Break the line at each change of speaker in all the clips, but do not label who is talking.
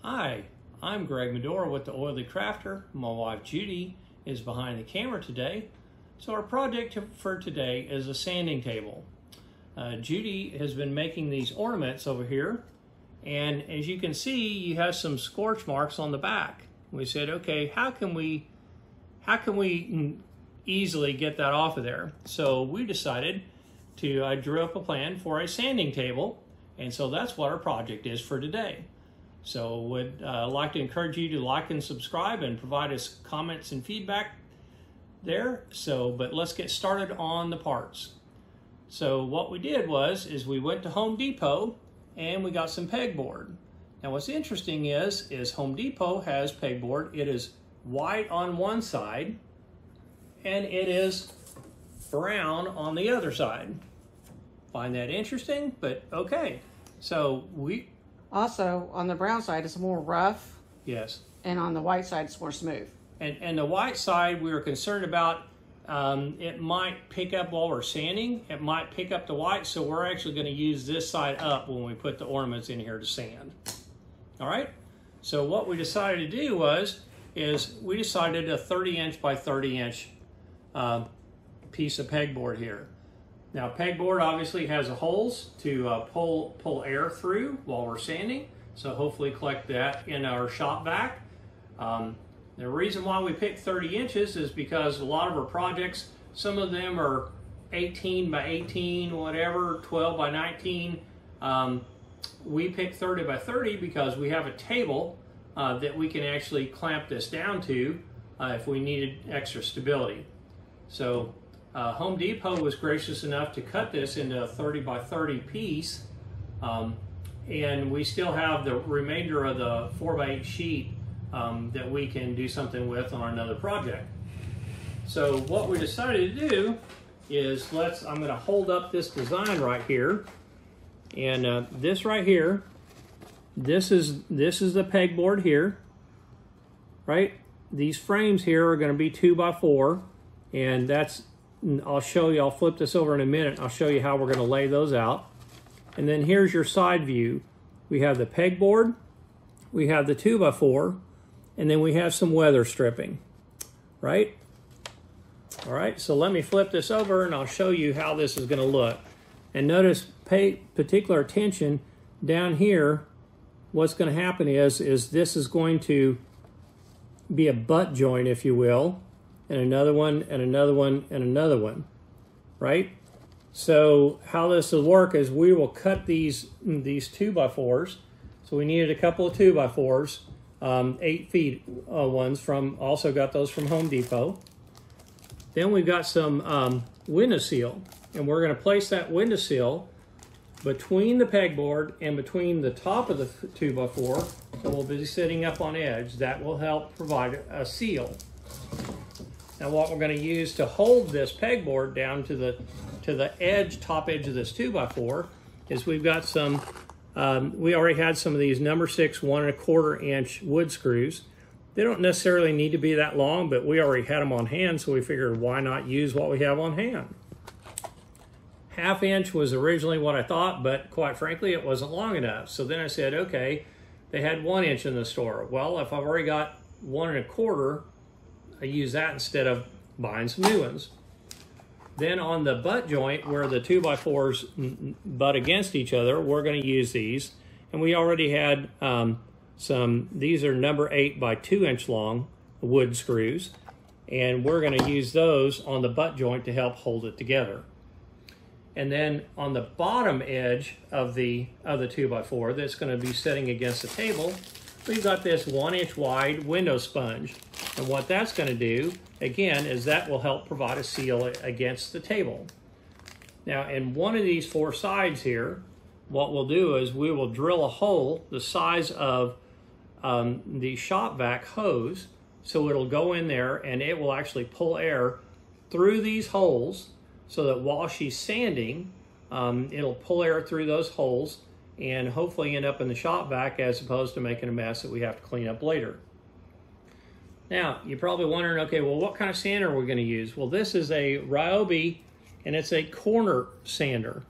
Hi, I'm Greg Medora with the Oily Krafter. My wife Judy is behind the camera today. So our project for today is a sanding table. Judy has been making these ornaments over here, and as you can see, you have some scorch marks on the back. We said, okay, how can we easily get that off of there? So we decided I drew up a plan for a sanding table, and so that's what our project is for today. So would like to encourage you to like and subscribe and provide us comments and feedback there. But let's get started on the parts. So what we did is we went to Home Depot and we got some pegboard. Now what's interesting is Home Depot has pegboard. It is white on one side and it is brown on the other side. Find that interesting, but okay. So
also, on the brown side, it's more rough.
Yes.
And on the white side, it's more smooth.
And the white side, we were concerned about, it might pick up while we're sanding. It might pick up the white, so we're actually going to use this side up when we put the ornaments in here to sand. All right? So what we decided to do is we decided a 30-inch by 30-inch piece of pegboard here. Now, pegboard obviously has holes to pull air through while we're sanding, so hopefully collect that in our shop vac. The reason why we picked 30 inches is because a lot of our projects, some of them are 18 by 18, whatever, 12 by 19. We picked 30 by 30 because we have a table that we can actually clamp this down to if we needed extra stability. So Home Depot was gracious enough to cut this into a 30 by 30 piece, and we still have the remainder of the 4 by 8 sheet that we can do something with on another project. So what we decided to do is I'm going to hold up this design right here, and this right here, this is the pegboard here, right? These frames here are going to be 2 by 4, and I'll show you, I'll flip this over in a minute. I'll show you how we're going to lay those out. And then here's your side view. We have the pegboard, we have the 2 by 4, and then we have some weather stripping, right? All right, so let me flip this over and I'll show you how this is going to look. And notice, pay particular attention down here. What's going to happen is this is going to be a butt joint, if you will, and another one, and another one, and another one, right? So how this will work is we will cut these 2 by 4s. So we needed a couple of 2 by 4s, 8 feet ones also got those from Home Depot. Then we've got some window seal, and we're going to place that window seal between the pegboard and between the top of the 2 by 4 that will be sitting up on edge. That will help provide a seal. Now what we're going to use to hold this pegboard down to the top edge of this 2 by 4 is we've got some, we already had some of these number 6 1 1/4 inch wood screws. They don't necessarily need to be that long, but we already had them on hand, so we figured why not use what we have on hand. 1/2 inch was originally what I thought, but quite frankly, it wasn't long enough. So then I said, okay, they had 1 inch in the store. Well, if I've already got 1 1/4, I use that instead of buying some new ones. Then on the butt joint where the 2 by 4s butt against each other, we're going to use these. And we already had these are number 8 by 2 inch long wood screws. And we're going to use those on the butt joint to help hold it together. And then on the bottom edge of the 2 by 4 that's going to be sitting against the table, we've got this 1 inch wide window sponge. And what that's going to do, again, is that will help provide a seal against the table. Now, in one of these 4 sides here, what we'll do is we will drill a hole the size of the shop vac hose, so it'll go in there and it will actually pull air through these holes so that while she's sanding, it'll pull air through those holes and hopefully end up in the shop vac as opposed to making a mess that we have to clean up later. Now, you're probably wondering, okay, well, what kind of sander are we going to use? Well, this is a Ryobi, and it's a corner sander.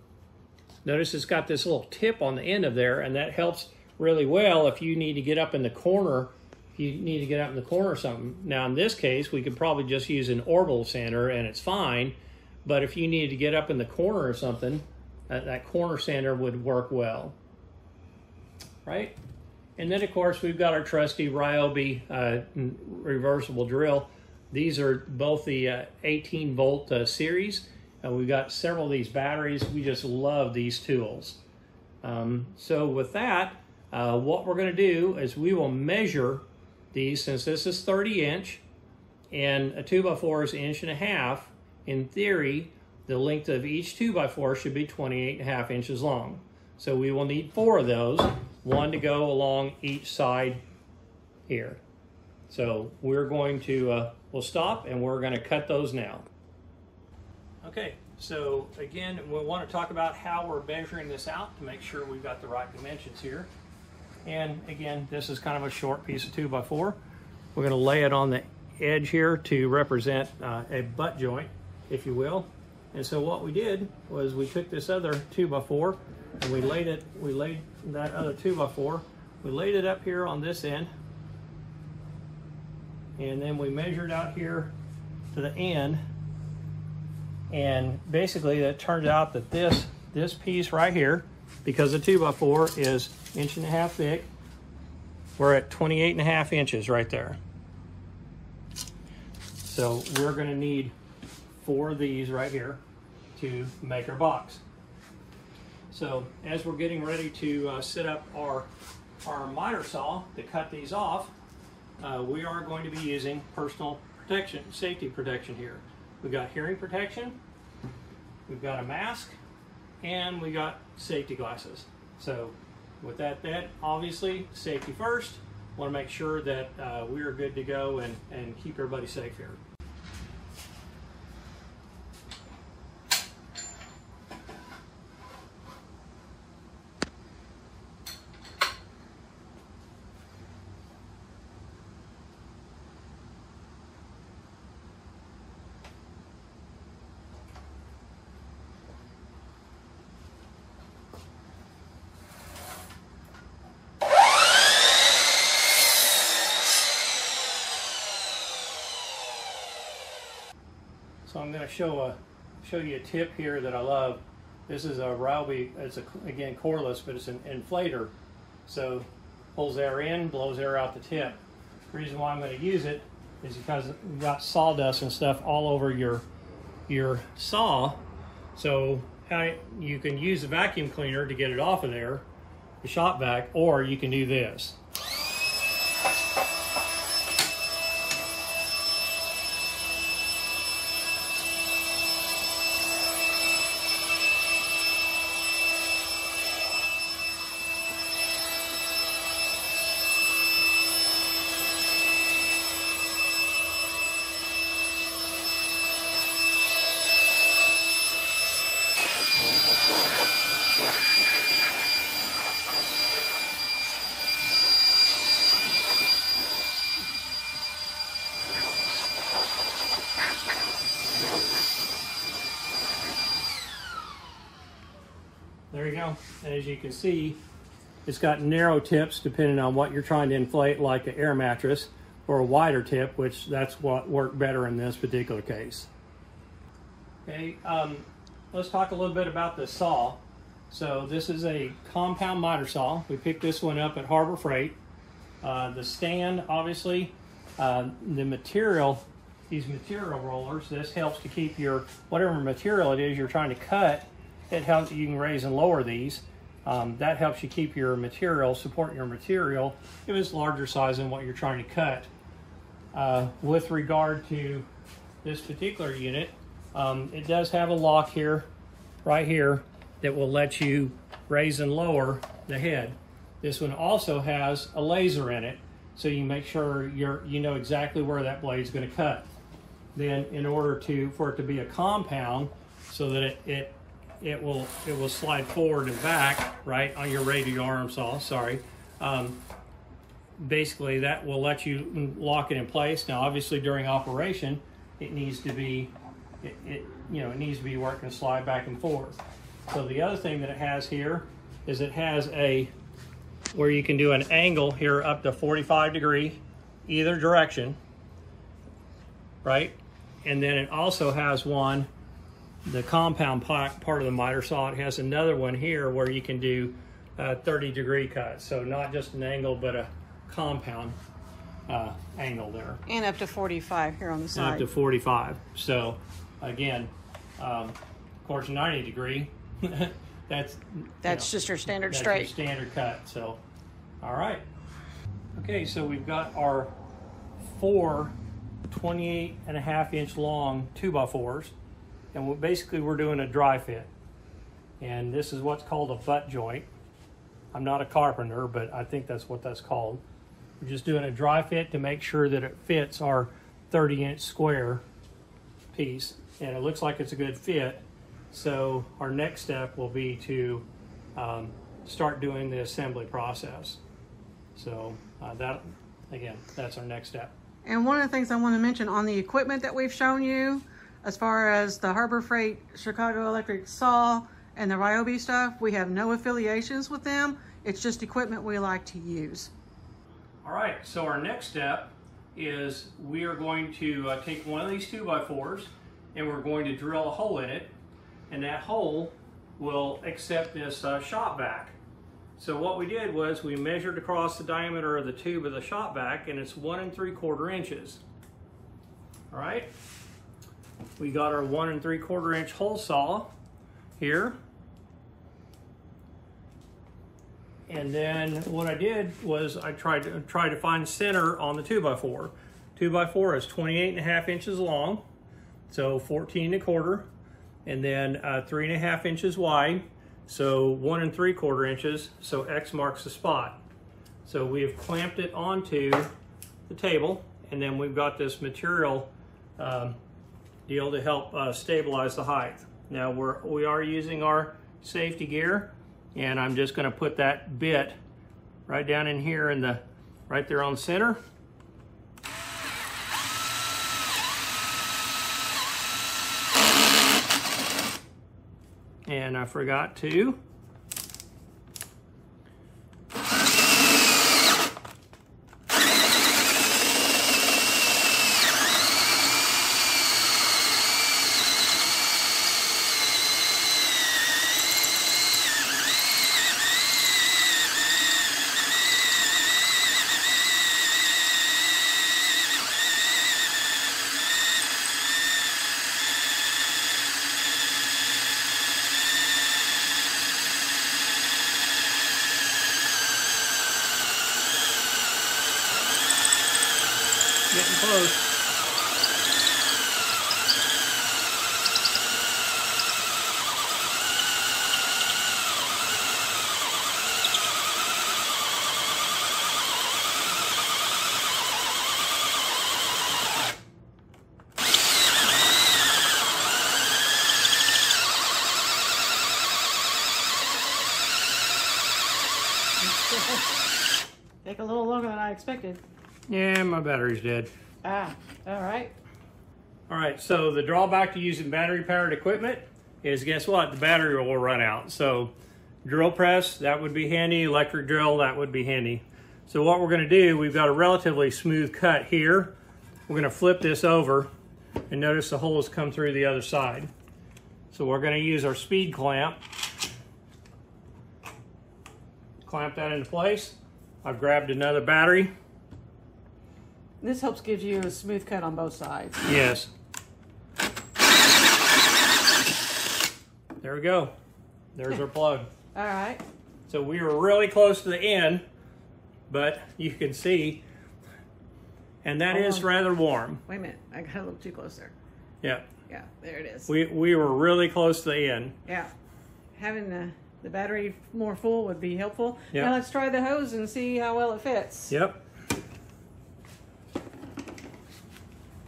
Notice it's got this little tip on the end of there, and that helps really well if you need to get up in the corner. If you need to get up in the corner or something. Now in this case, we could probably just use an orbital sander and it's fine. But if you needed to get up in the corner or something, that corner sander would work well, right? And then of course we've got our trusty Ryobi reversible drill. These are both the 18 volt series. We've got several of these batteries. We just love these tools. So with that, what we're going to do is we will measure these, since this is 30-inch and a 2x4 is 1.5 inches. In theory, the length of each 2x4 should be 28.5 inches long. So we will need 4 of those, one to go along each side here. So we're going to, we'll stop and we're going to cut those now. Okay, so again, we want to talk about how we're measuring this out to make sure we've got the right dimensions here. And again, this is kind of a short piece of 2x4. We're going to lay it on the edge here to represent a butt joint, if you will. And so what we did was we took this other 2x4 and we laid that other 2x4, we laid it up here on this end, and then we measured out here to the end. And basically it turns out that this piece right here, because the 2x4 is 1.5 inches thick, we're at 28.5 inches right there. So we're going to need 4 of these right here to make our box. So as we're getting ready to set up our miter saw to cut these off, we are going to be using personal protection, safety protection here. We've got hearing protection, we've got a mask, and we got safety glasses. So with that said, obviously safety first. Want to make sure that we are good to go and keep everybody safe here. So I'm going to show you a tip here that I love. This is a Ryobi. It's again cordless, but it's an inflator. So pulls air in, blows air out the tip. The reason why I'm going to use it is because you've got sawdust and stuff all over your saw. So you can use a vacuum cleaner to get it off of there, the shop vac, or you can do this. There you go. And as you can see, it's got narrow tips depending on what you're trying to inflate, like an air mattress, or a wider tip, which that's what worked better in this particular case. Okay, let's talk a little bit about the saw. So this is a compound miter saw. We picked this one up at Harbor Freight. The stand, obviously, the material, these material rollers, this helps to keep your, whatever material it is you're trying to cut, it helps, you can raise and lower these. That helps you keep your material, support your material if it's larger size than what you're trying to cut. With regard to this particular unit, it does have a lock here, right here, that will let you raise and lower the head. This one also has a laser in it, so you make sure you know exactly where that blade is going to cut. Then, in order for it to be a compound, so that it will slide forward and back, right, on your radial arm saw. Sorry. Basically, that will let you lock it in place. Now, obviously, during operation, it needs to be, it needs to be where it can slide back and forth. So the other thing that it has here is it has a where you can do an angle here up to 45 degree either direction, right? And then it also has one, the compound part of the miter saw, it has another one here where you can do 30 degree cuts. So not just an angle, but a compound angle there.
And up to 45 here on the side.
Up to 45. So again, of course, 90 degree, that's
just your standard
that's
straight.
your standard cut. So, all right. Okay, so we've got our 4 28.5-inch long 2x4s, and basically we're doing a dry fit. And this is what's called a butt joint. I'm not a carpenter, but I think that's what that's called. We're just doing a dry fit to make sure that it fits our 30-inch square piece, and it looks like it's a good fit. So our next step will be to start doing the assembly process. So that's our next step.
And one of the things I want to mention on the equipment that we've shown you, as far as the Harbor Freight Chicago Electric saw and the Ryobi stuff, we have no affiliations with them. It's just equipment we like to use.
All right, so our next step is we are going to take one of these 2x4s and we're going to drill a hole in it, and that hole will accept this shop vac. So what we did was we measured across the diameter of the tube of the shop vac, and it's 1 3/4 inches. All right, we got our 1 3/4 inch hole saw here. And then what I did was I tried to find center on the 2x4. 2x4 is 28.5 inches long, so 14 1/4, and then 3.5 inches wide, so 1 3/4 inches, so X marks the spot. So we have clamped it onto the table, and then we've got this material deal to help stabilize the height. Now we are using our safety gear, and I'm just going to put that bit right down in here right there on center. And I forgot to getting close.
Take a little longer than I expected.
Yeah, my battery's dead.
Ah, all right.
All right, so the drawback to using battery-powered equipment is, guess what? The battery will run out. So drill press, that would be handy. Electric drill, that would be handy. So what we're gonna do, we've got a relatively smooth cut here. We're gonna flip this over, and notice the holes come through the other side. So we're gonna use our speed clamp. Clamp that into place. I've grabbed another battery.
This helps give you a smooth cut on both sides.
Yes. There we go. There's our plug.
All right.
So we were really close to the end, but you can see, and that is rather warm.
Wait a minute, I got a little too close there.
Yeah.
Yeah, there it is.
We were really close to the end.
Yeah. Having the battery more full would be helpful.
Yeah.
Now let's try the hose and see how well it fits.
Yep.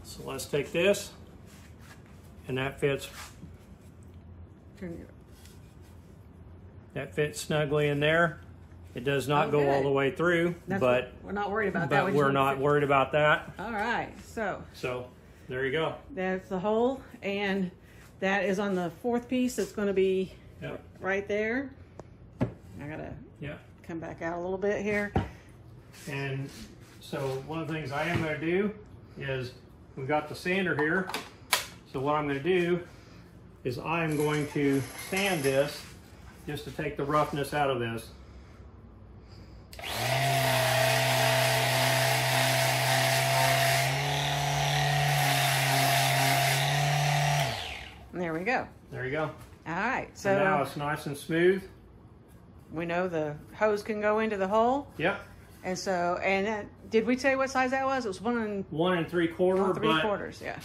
So let's take this, and that fits snugly in there. It does not go all the way through, but
we're not worried about that.
But we're not worried about that.
All right, so
there you go.
That's the hole, and that is on the fourth piece. It's going to be right there. I gotta come back out a little bit here.
And so one of the things I am going to do is, we've got the sander here. So what I'm going to do is I am going to sand this just to take the roughness out of this.
And there we go.
There you go.
All right, so
and now it's nice and smooth.
We know the hose can go into the hole.
Yep.
And so, did we say what size that was? It was 1 3/4. Yeah.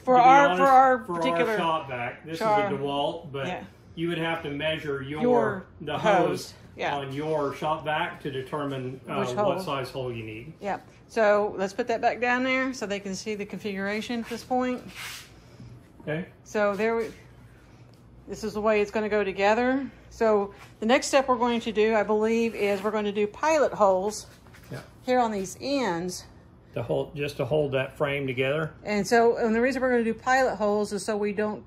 For our particular
shop vac, this is a DeWalt, but
yeah.
you would have to measure the hose
yeah.
on your shop vac to determine what size hole you need.
Yeah. So let's put that back down there so they can see the configuration at this point.
Okay.
So this is the way it's going to go together. So the next step we're going to do, I believe, is we're going to do pilot holes here on these ends.
Just to hold that frame together.
And the reason we're going to do pilot holes is so we don't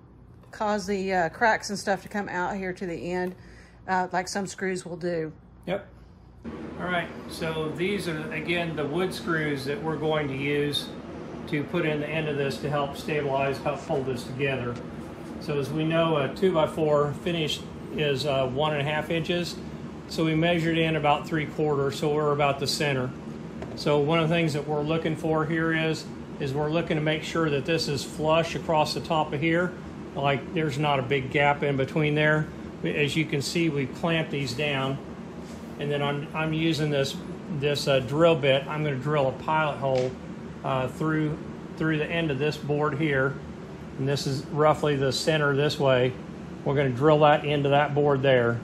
cause the cracks and stuff to come out here to the end, like some screws will do.
Yep. All right, so these are, again, the wood screws that we're going to use to put in the end of this to help stabilize, help hold this together. So as we know, a 2x4 finish is 1.5 inches. So we measured in about 3/4, so we're about the center. So one of the things that we're looking for here is we're looking to make sure that this is flush across the top of here. Like there's not a big gap in between there. As you can see, we clamped these down. And then I'm using this drill bit. I'm going to drill a pilot hole through the end of this board here. And this is roughly the center this way. We're going to drill that into that board there.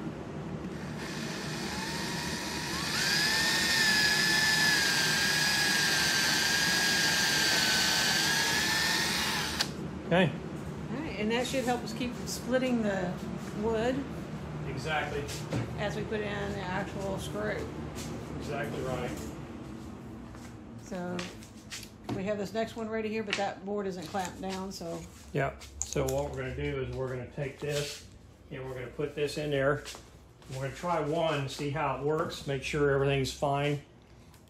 Okay.
All right, and that should help us keep splitting the wood.
Exactly.
As we put in the actual screw.
Exactly right.
So we have this next one ready here, but that board isn't clamped down, so.
Yeah. So what we're going to do is we're going to take this and we're going to put this in there. We're going to try one, see how it works, make sure everything's fine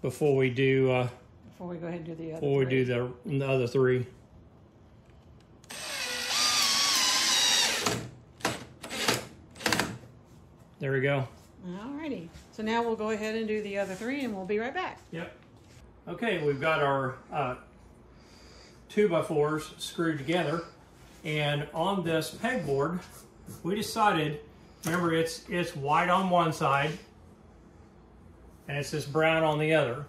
before we do.
Before we go ahead and do the other.
Before we do the other three. There we go.
Alrighty. So now we'll go ahead and do the other three and we'll be right back.
Yep. Okay, we've got our 2x4s screwed together. And on this pegboard, we decided, remember it's white on one side and it's this brown on the other.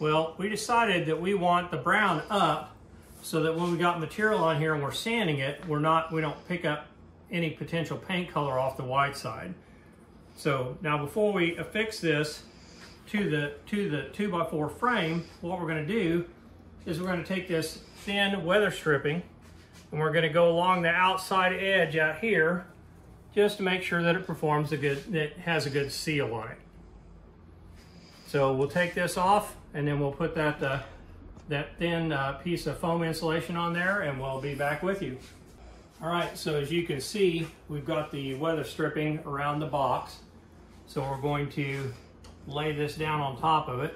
Well, we decided that we want the brown up so that when we got material on here and we're sanding it, we don't pick up any potential paint color off the white side. So now before we affix this to the 2x4 frame, what we're going to do is we're going to take this thin weather stripping and we're going to go along the outside edge out here just to make sure that it performs that it has a good seal on it. So we'll take this off and then we'll put that thin piece of foam insulation on there and we'll be back with you. All right, so as you can see, we've got the weather stripping around the box. So we're going to lay this down on top of it.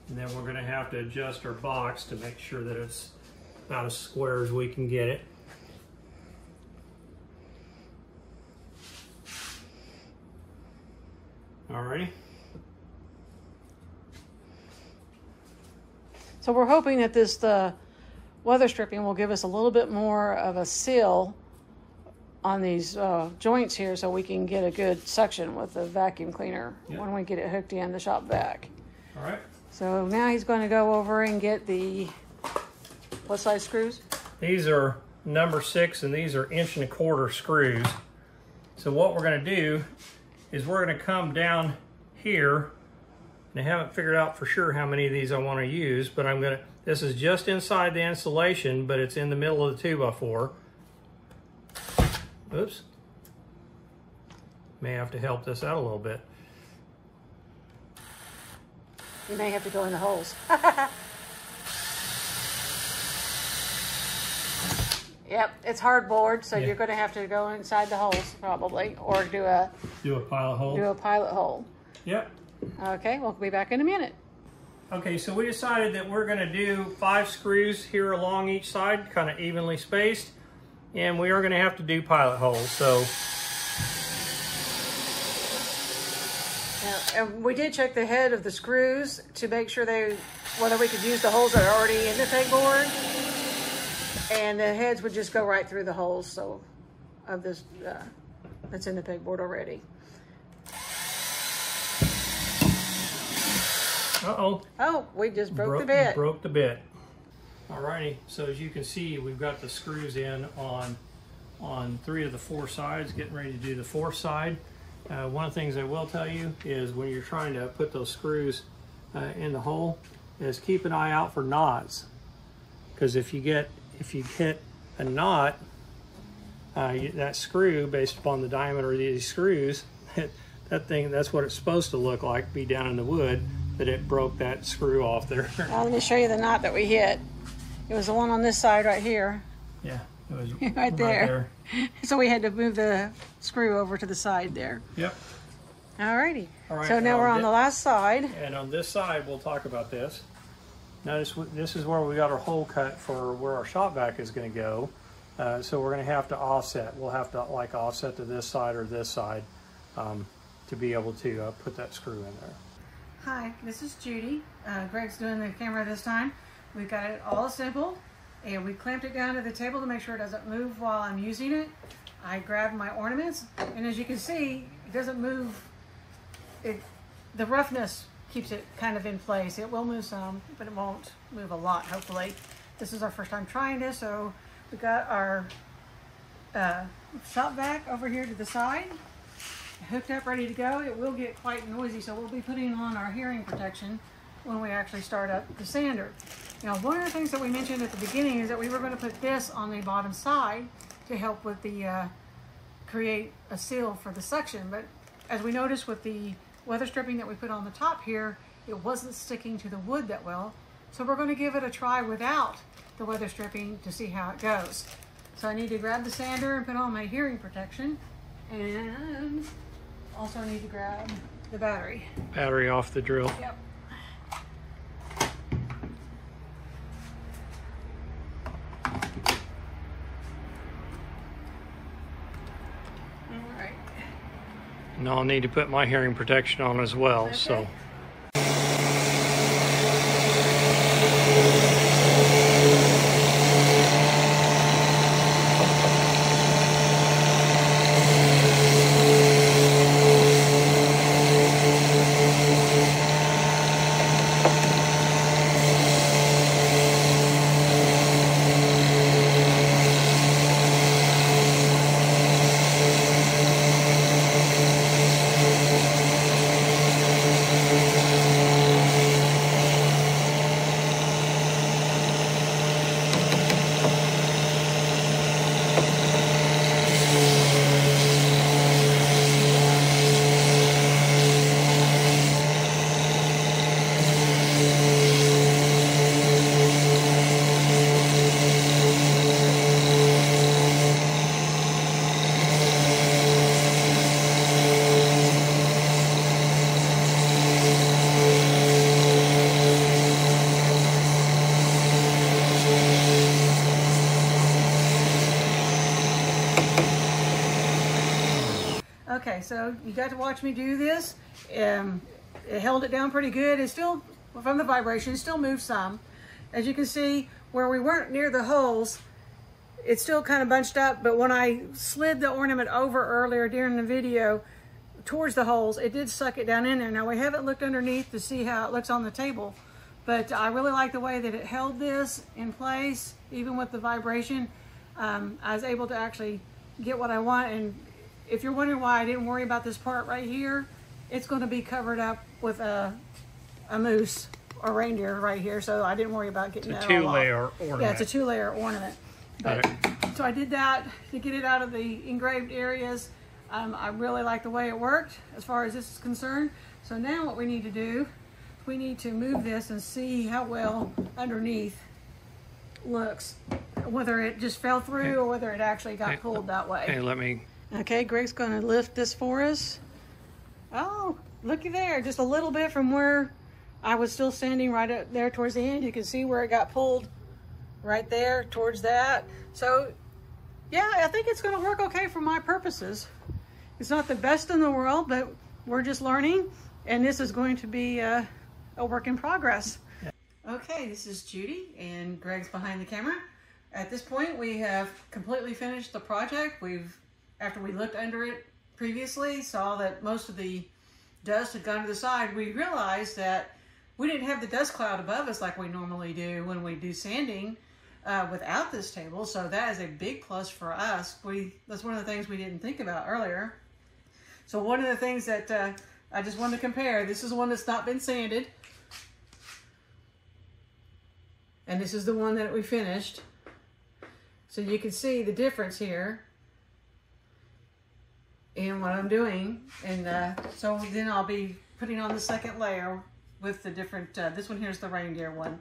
And then we're going to have to adjust our box to make sure that it's about as square as we can get it. Alrighty.
So we're hoping that the weather stripping will give us a little bit more of a seal on these joints here so we can get a good suction with the vacuum cleaner when we get it hooked in the shop vac.
All right.
So now he's going to go over and get the, what size screws?
These are number 6 and these are 1.25 inch screws. So what we're going to do is we're going to come down here, and I haven't figured out for sure how many of these I want to use, but this is just inside the insulation, but it's in the middle of the 2x4. Oops. May have to help this out a little bit.
You may have to go in the holes. Yep, it's hardboard, so
Yeah.
you're going to have to go inside the holes probably, or do a
pilot hole.
pilot hole.
Yep.
Okay, we'll be back in a minute.
Okay, so we decided that we're going to do 5 screws here along each side, kind of evenly spaced, and we are going to have to do pilot holes. So,
And we did check the head of the screws to make sure whether we could use the holes that are already in the pegboard, and the heads would just go right through the holes. So, of this that's in the pegboard already.
uh-oh.
Oh, we just broke the bit.
Broke the bit. Alrighty, so as you can see, we've got the screws in on 3 of the 4 sides, getting ready to do the 4th side. One of the things I will tell you is when you're trying to put those screws in the hole, is keep an eye out for knots. Because if you hit a knot, that screw, based upon the diameter of these screws, that's what it's supposed to look like, be down in the wood, that it broke that screw off there.
Now, let me show you the knot that we hit. It was the one on this side right here.
Yeah, it was
right there. So we had to move the screw over to the side there.
Yep.
Alrighty.
All right,
So now we're on the last side.
And on this side, we'll talk about this. Notice this is where we got our hole cut for where our shop vac is going to go. So we're going to have to offset. We'll have to like offset to this side or this side to be able to put that screw in there.
Hi, this is Judy. Greg's doing the camera this time. We've got it all assembled, and we clamped it down to the table to make sure it doesn't move while I'm using it. I grabbed my ornaments, and as you can see, it doesn't move. The roughness keeps it kind of in place. It will move some, but it won't move a lot, hopefully. This is our first time trying this, so we got our shop vac over here to the side, hooked up, ready to go. It will get quite noisy, so we'll be putting on our hearing protection when we actually start up the sander. Now, one of the things that we mentioned at the beginning is that we were going to put this on the bottom side to help with the create a seal for the suction, but as we noticed with the weather stripping that we put on the top here, it wasn't sticking to the wood that well, so we're going to give it a try without the weather stripping to see how it goes. So I need to grab the sander and put on my hearing protection, and also need to grab the battery.
Battery off the drill.
Yep. Alright.
And I'll need to put my hearing protection on as well.
Okay.
So.
Okay, so you got to watch me do this. It held it down pretty good. It still, from the vibration, it still moved some. As you can see, where we weren't near the holes, it's still kind of bunched up, but when I slid the ornament over earlier during the video towards the holes, it did suck it down in there. Now, we haven't looked underneath to see how it looks on the table, but I really like the way that it held this in place, even with the vibration. I was able to actually get what I want, and if you're wondering why I didn't worry about this part right here, it's going to be covered up with a moose or reindeer right here, so I didn't worry about getting that all off.
It's a 2-layer ornament.
Yeah, it's a 2-layer ornament. But, so I did that to get it out of the engraved areas. I really like the way it worked as far as this is concerned. So now what we need to do, we need to move this and see how well underneath looks whether it just fell through or whether it actually got pulled that way.
Okay, let me.
Okay, Greg's going to lift this for us. Oh, looky there, just a little bit from where I was still standing right up there towards the end. You can see where it got pulled right there towards that. So yeah, I think it's going to work okay for my purposes. It's not the best in the world, but we're just learning, and this is going to be a work in progress. Okay, this is Judy, and Greg's behind the camera. At this point, we have completely finished the project. After we looked under it previously, saw that most of the dust had gone to the side. We realized that we didn't have the dust cloud above us like we normally do when we do sanding without this table, so that is a big plus for us. That's one of the things we didn't think about earlier. So one of the things that I just wanted to compare, this is one that's not been sanded, and this is the one that we finished. So you can see the difference here in what I'm doing. And so then I'll be putting on the second layer with the different, this one here is the reindeer one.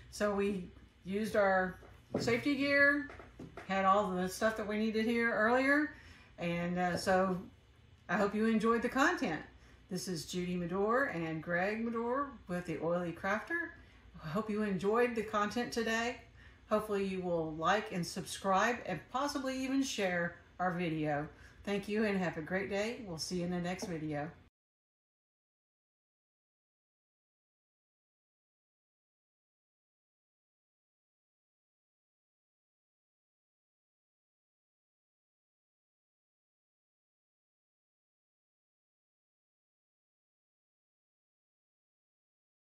So we used our safety gear, had all the stuff that we needed here earlier. And so I hope you enjoyed the content. This is Judy Medore and Greg Medore with the Oily Krafter. I hope you enjoyed the content today. Hopefully you will like and subscribe and possibly even share our video. Thank you and have a great day. We'll see you in the next video.